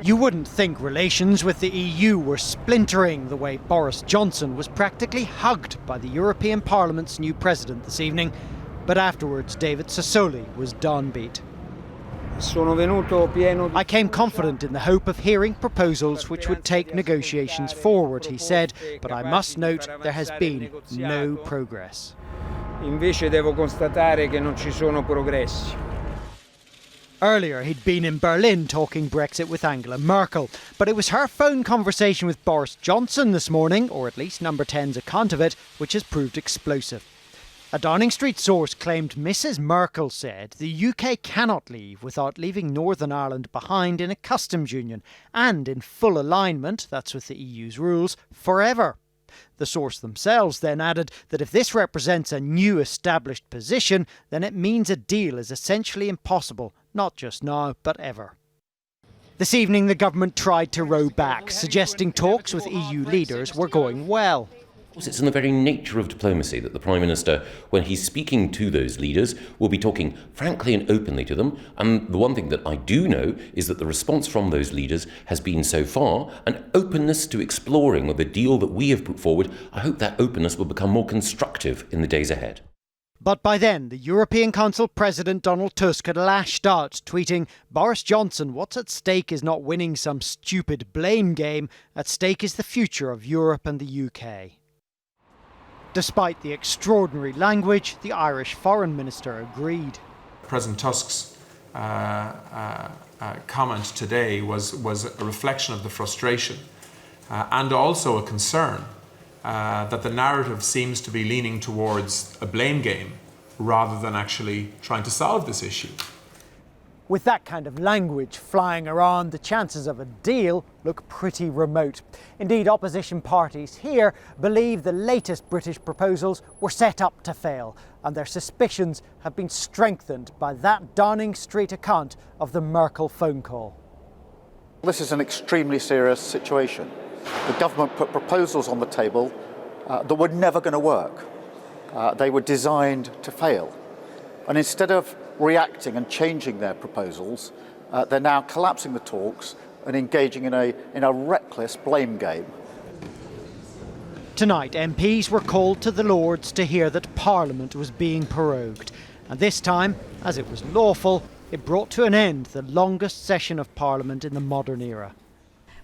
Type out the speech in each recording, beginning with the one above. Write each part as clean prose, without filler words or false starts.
You wouldn't think relations with the EU were splintering the way Boris Johnson was practically hugged by the European Parliament's new president this evening. But afterwards, David Sassoli was downbeat. I came confident in the hope of hearing proposals which would take negotiations forward, he said, but I must note there has been no progress. Invece devo constatare che non ci sono progressi. Earlier, he'd been in Berlin talking Brexit with Angela Merkel, but it was her phone conversation with Boris Johnson this morning, or at least Number 10's account of it, which has proved explosive. A Downing Street source claimed Mrs Merkel said the UK cannot leave without leaving Northern Ireland behind in a customs union and in full alignment, that's with the EU's rules, forever. The source themselves then added that if this represents a new established position, then it means a deal is essentially impossible, not just now, but ever. This evening, the government tried to row back, suggesting talks with EU leaders were going well. It's in the very nature of diplomacy that the Prime Minister, when he's speaking to those leaders, will be talking frankly and openly to them. And the one thing that I do know is that the response from those leaders has been so far an openness to exploring the deal that we have put forward. I hope that openness will become more constructive in the days ahead. But by then, the European Council President Donald Tusk had lashed out, tweeting, "Boris Johnson, what's at stake is not winning some stupid blame game. At stake is the future of Europe and the UK." Despite the extraordinary language, the Irish Foreign Minister agreed. President Tusk's comment today was a reflection of the frustration and also a concern that the narrative seems to be leaning towards a blame game rather than actually trying to solve this issue. With that kind of language flying around, the chances of a deal look pretty remote. Indeed, opposition parties here believe the latest British proposals were set up to fail, and their suspicions have been strengthened by that Downing Street account of the Merkel phone call. This is an extremely serious situation. The government put proposals on the table that were never going to work. They were designed to fail. And instead of reacting and changing their proposals, they're now collapsing the talks and engaging in a reckless blame game. Tonight, MPs were called to the Lords to hear that Parliament was being prorogued. And this time, as it was lawful, it brought to an end the longest session of Parliament in the modern era.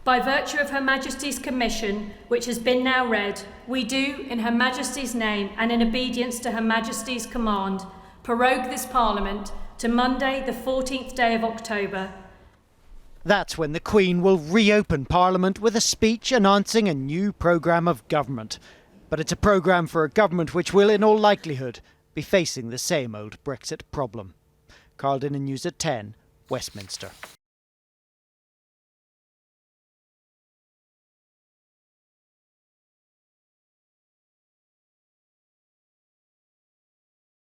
By virtue of Her Majesty's commission, which has been now read, we do, in Her Majesty's name and in obedience to Her Majesty's command, prorogue this Parliament to Monday, the 14th day of October. That's when the Queen will reopen Parliament with a speech announcing a new programme of government. But it's a programme for a government which will, in all likelihood, be facing the same old Brexit problem. Carl Dinnan News at 10, Westminster.